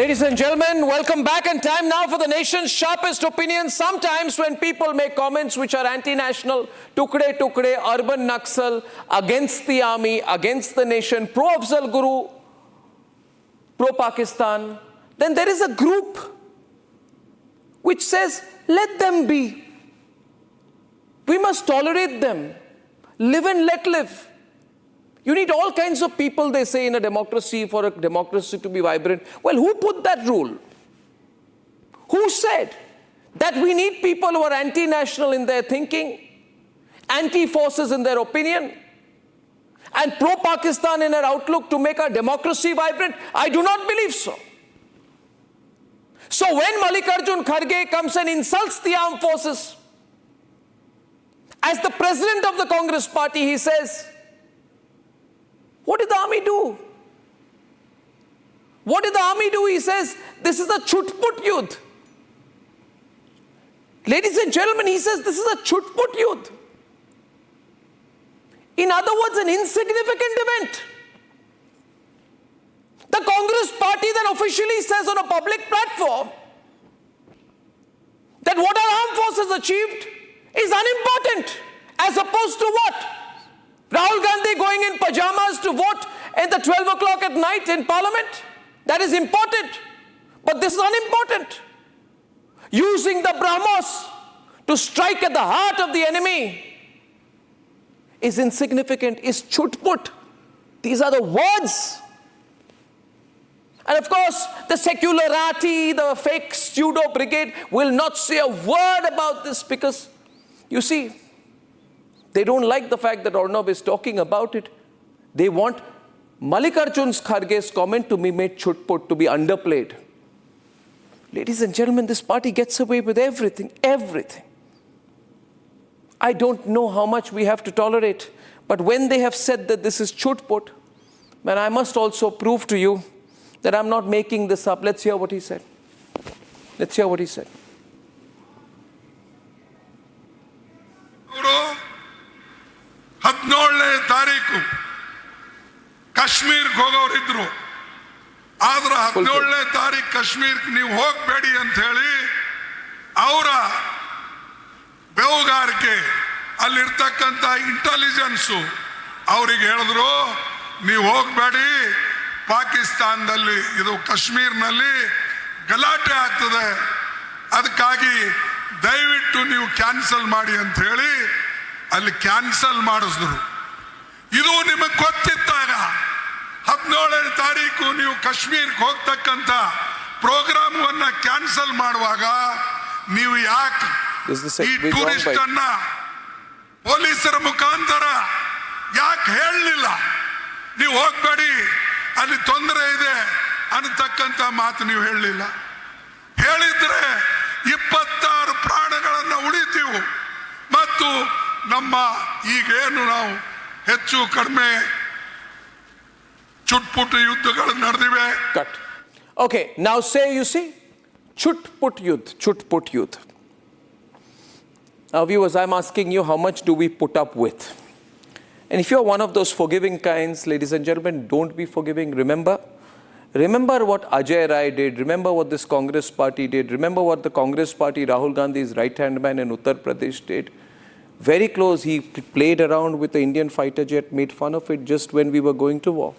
Ladies and gentlemen, welcome back, and time now for the nation's sharpest opinions. Sometimes when people make comments which are anti-national, tukde tukde, urban Naxal, against the army, against the nation, pro-Afzal Guru, pro-Pakistan, then there is a group which says, let them be. We must tolerate them. Live and let live. You need all kinds of people, they say, in a democracy for a democracy to be vibrant. Well, who put that rule? Who said that we need people who are anti-national in their thinking, anti-forces in their opinion, and pro-Pakistan in their outlook to make our democracy vibrant? I do not believe so. So when Mallikarjun Kharge comes and insults the armed forces, as the president of the Congress party, he says, what did the army do? What did the army do? He says, this is a Chhutt Putt youth. Ladies and gentlemen, he says, this is a Chhutt Putt youth. In other words, an insignificant event. The Congress party then officially says on a public platform that what our armed forces achieved is unimportant, as opposed to what? Rahul Gandhi going in pajamas to vote at the 12 o'clock at night in Parliament? That is important. But this is unimportant. Using the BrahMos to strike at the heart of the enemy is insignificant, is Chhutt Putt. These are the words. And of course, the secularati, the fake pseudo brigade will not say a word about this because, you see, they don't like the fact that Arnab is talking about it. They want Mallikarjun Kharge's comment to be made Chhutt Putt, to be underplayed. Ladies and gentlemen, this party gets away with everything, everything. I don't know how much we have to tolerate, but when they have said that this is Chhutt Putt, man, I must also prove to you that I'm not making this up. Let's hear what he said. Let's hear what he said. 17ನೇ ತಾರೀಕು ಕಾಶ್ಮೀರ್ಗೆ ಹೋಗೋರಿದ್ರು. ಆದ್ರೆ 17ನೇ ತಾರೀಕು ಕಾಶ್ಮೀರ್ಗೆ ನೀವು ಹೋಗಬೇಡಿ ಅಂತ ಹೇಳಿ ಅವರ ಬೆವುಗಾರಿಕೆ ಅಲ್ಲಿರ್ತಕ್ಕಂಥ intelligence ಅವರಿಗೆ ಹೇಳಿದ್ರು, ನೀವು ಹೋಗಬೇಡಿ, ಪಾಕಿಸ್ತಾನದಲ್ಲಿ ಇದು ಕಾಶ್ಮೀರ್ನಲ್ಲಿ ಗಲಾಟೆ ಆಗ್ತದೆ, ಅದಕ್ಕಾಗಿ ದಯವಿಟ್ಟು ನೀವು ಕ್ಯಾನ್ಸಲ್ ಮಾಡಿ ಅಂತ ಹೇಳಿ ಅಲ್ಲಿ ಕ್ಯಾನ್ಸಲ್ ಮಾಡಿಸಿದ್ರು. ಇದು ನಿಮಗೆ ಗೊತ್ತಿದ್ದಾಗ 17ನೇ ತಾರೀಕು ನೀವು ಕಾಶ್ಮೀರ್ಗೆ ಹೋಗ್ತಕ್ಕಂಥ ಪ್ರೋಗ್ರಾಮನ್ನ ಕ್ಯಾನ್ಸಲ್ ಮಾಡುವಾಗ ನೀವು ಯಾಕೆ ಈ ಟೂರಿಸ್ಟ್ ಅನ್ನ ಪೊಲೀಸರ ಮುಖಾಂತರ ಯಾಕೆ ಹೇಳಲಿಲ್ಲ? ನೀವು ಹೋಗ್ಬೇಡಿ, ಅಲ್ಲಿ ತೊಂದರೆ ಇದೆ ಅನ್ನತಕ್ಕಂಥ ಮಾತು ನೀವು ಹೇಳಲಿಲ್ಲ. ಹೇಳಿದ್ರೆ 26 ಪ್ರಾಣಗಳನ್ನು ಉಳಿತೀವು ಮತ್ತು ನಮ್ಮ ಈಗೇನು ನಾವು ಹೆಚ್ಚು ಕಡಿಮೆ Chhutt Putt ಯುದ್ಧಗಳು ನಡೆದಿವೆ. Cut. Okay, now say, you see, Chhutt Putt youth, Chhutt Putt youth. Now viewers, I'm asking you, how much do we put up with? And if you're one of those forgiving kinds, ladies and gentlemen, don't be forgiving. Remember what Ajay Rai did. Remember what this Congress party did. Remember what the Congress party, Rahul Gandhi's right-hand man in Uttar Pradesh did. Very close, he played around with the Indian fighter jet, made fun of it just when we were going to war.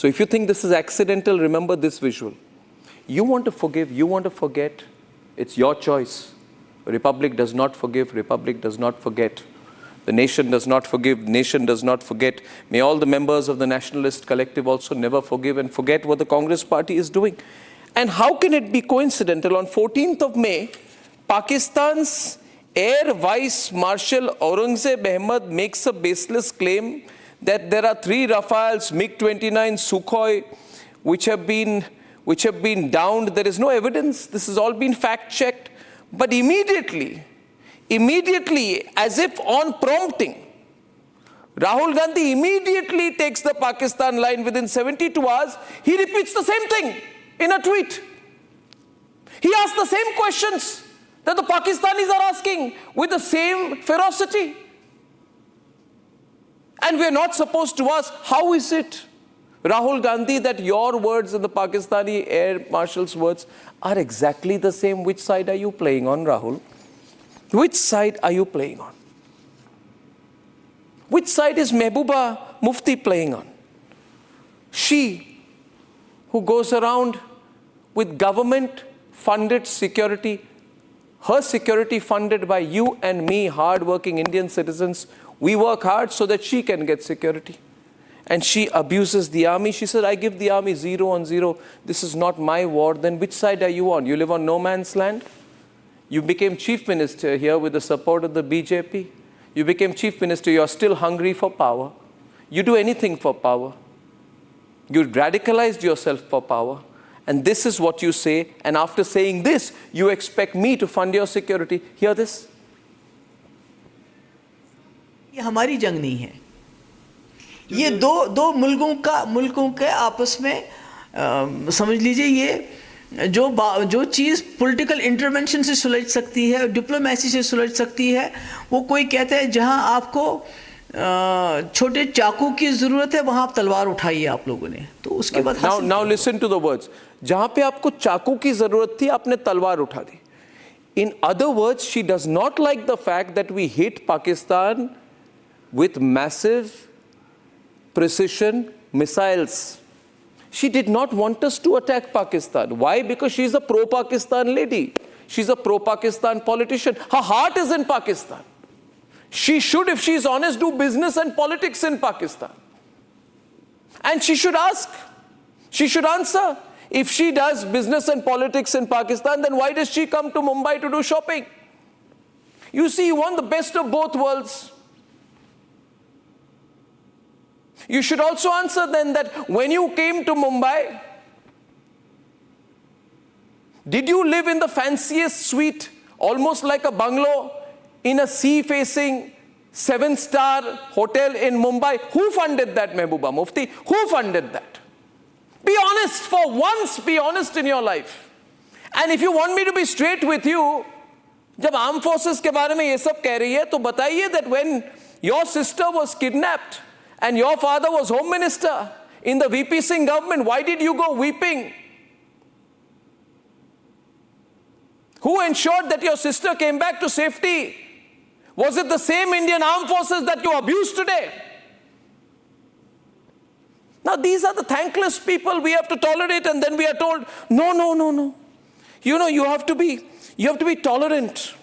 So if you think this is accidental, remember this visual. You want to forgive, you want to forget, it's your choice. Republic does not forgive, Republic does not forget. The nation does not forgive, nation does not forget. May all the members of the Nationalist Collective also never forgive and forget what the Congress party is doing. And how can it be coincidental? On 14th of May, Pakistan's Air Vice Marshal Aurangzeb Ahmed makes a baseless claim that there are 3 Rafales, MiG-29, Sukhoi, which have been downed. There is no evidence. This has all been fact-checked. But immediately, as if on prompting, Rahul Gandhi immediately takes the Pakistan line. Within 72 hours, he repeats the same thing in a tweet. He asks the same questions that the Pakistanis are asking with the same ferocity. And we're not supposed to ask, how is it Rahul Gandhi, that your words and the Pakistani Air Marshal's words are exactly the same. Which side are you playing on, Rahul? Which side are you playing on? Which side is Mehbooba Mufti playing on? She, who goes around with government-funded security, her security funded by you and me, hard-working Indian citizens. We work hard so that she can get security. And she abuses the army. She said, I give the army 0 on 0. This is not my war. Then which side are you on? You live on no man's land? You became chief minister here with the support of the BJP. You became chief minister. You're still hungry for power. You do anything for power. You radicalized yourself for power. And this is what you say. And after saying this, you expect me to fund your security. Hear this. ये हमारी जंग नहीं है. ये दो मुल्कों के आपस में समझ लीजिए ये जो चीज़ पॉलिटिकल इंटरवेंशन से सुलझ सकती है, डिप्लोमेसी से सुलझ सकती है, वो कोई कहता है जहां आपको छोटे चाकू की ज़रूरत है वहां आप तलवार उठाइए आप लोगों ने. तो उसके बाद now listen to the words. जहां पे आपको चाकू की ज़रूरत थी आपने तलवार उठा दी. In other words, she does not like the fact that we hit Pakistan with massive precision missiles. She did not want us to attack Pakistan. Why? Because she's a pro-Pakistan lady. She's a pro-Pakistan politician. Her heart is in Pakistan. She should, if she's honest, do business and politics in Pakistan. And she should ask. She should answer. If she does business and politics in Pakistan, then why does she come to Mumbai to do shopping? You see, you want the best of both worlds. You should also answer then that when you came to Mumbai, did you live in the fanciest suite, almost like a bungalow, in a sea-facing 7-star hotel in Mumbai? Who funded that, Mehbooba Mufti? Who funded that? Be honest, for once be honest in your life. And if you want me to be straight with you, जब armed forces के बारे में ये सब कह रही है, तो बताइए that when your sister was kidnapped, and your father was home minister in the VP Singh government, why did you go weeping? Who ensured that your sister came back to safety? Was it the same Indian armed forces that you abuse today? Now these are the thankless people we have to tolerate, and then we are told, no. You know, you have to be tolerant.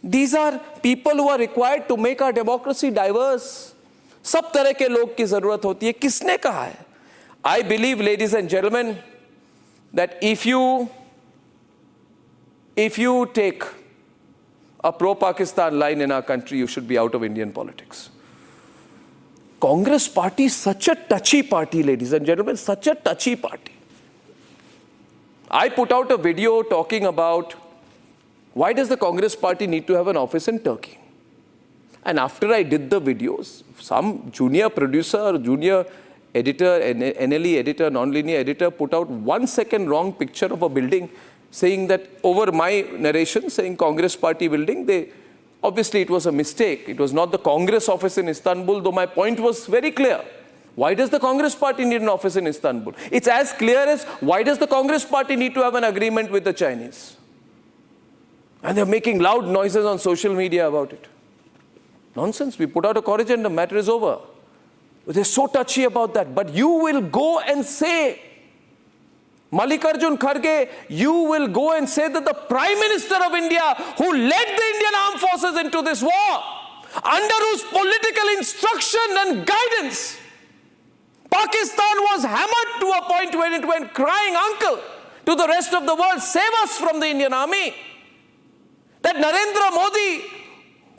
These are people who are required to make our democracy diverse. सब तरह के लोग की जरूरत होती है. किसने कहा है? I believe, ladies and gentlemen, that if you take a pro-Pakistan line in our country, you should be out of Indian politics. Congress party is such a touchy party, ladies and gentlemen, such a touchy party. I put out a video talking about why does the Congress party need to have an office in Turkey? And after I did the videos, some junior producer, junior editor, NLE editor, non-linear editor put out 1 second wrong picture of a building saying that over my narration, saying Congress party building, obviously it was a mistake. It was not the Congress office in Istanbul, though my point was very clear. Why does the Congress party need an office in Istanbul? It's as clear as why does the Congress party need to have an agreement with the Chinese? And they're making loud noises on social media about it. Nonsense. We put out a corrigendum, matter is over. They're so touchy about that. But you will go and say, Mallikarjun Kharge, you will go and say that the Prime Minister of India, who led the Indian Armed Forces into this war, under whose political instruction and guidance, Pakistan was hammered to a point when it went crying uncle to the rest of the world, save us from the Indian army. That Narendra Modi,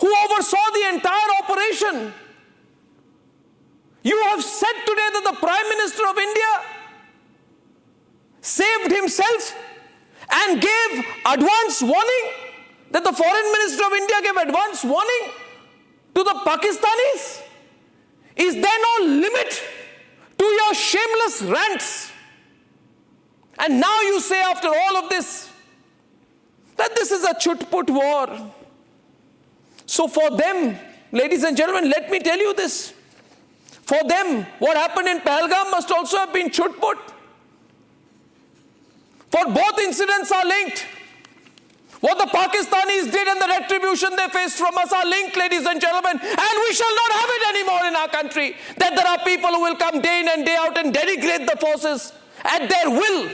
who oversaw the entire operation. You have said today that the Prime Minister of India saved himself and gave advance warning, that the Foreign Minister of India gave advance warning to the Pakistanis. Is there no limit to your shameless rants? And now you say after all of this that this is a Chhutt Putt war. So for them, ladies and gentlemen, let me tell you this. For them, what happened in Pahalgam must also have been Chhutt Putt. For both incidents are linked. What the Pakistanis did and the retribution they faced from us are linked, ladies and gentlemen. And we shall not have it anymore in our country, that there are people who will come day in and day out and denigrate the forces at their will.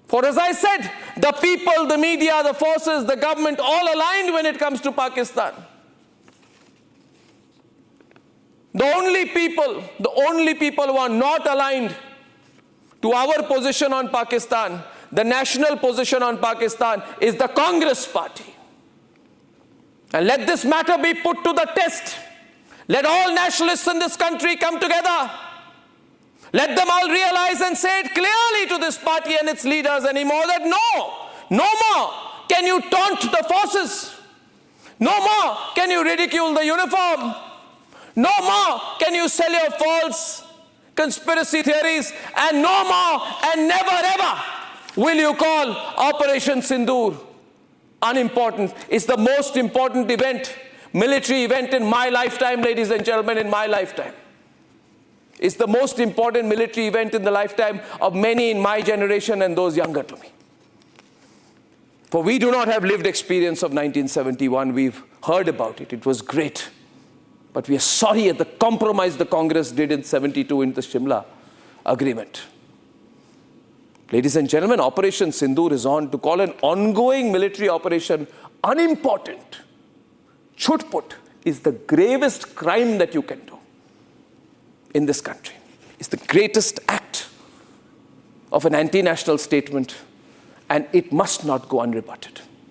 For as I said, the people, the media, the forces, the government, all aligned when it comes to Pakistan. The only people who are not aligned to our position on Pakistan, the national position on Pakistan, is the Congress party. And let this matter be put to the test. Let all nationalists in this country come together. Let them all realize and say it clearly to this party and its leaders anymore that no more can you taunt the forces. No more can you ridicule the uniform. No more can you sell your false conspiracy theories, and no more and never ever will you call Operation Sindoor unimportant. It's the most important event, military event in my lifetime, ladies and gentlemen, in my lifetime. It's the most important military event in the lifetime of many in my generation and those younger to me. For we do not have lived experience of 1971. We've heard about it. It was great. But we are sorry at the compromise the Congress did in 72 in the Shimla agreement. Ladies and gentlemen, Operation Sindoor is on. To call an ongoing military operation unimportant, Chhutt Putt, is the gravest crime that you can do in this country. It's the greatest act of an anti-national statement, and it must not go unrebutted.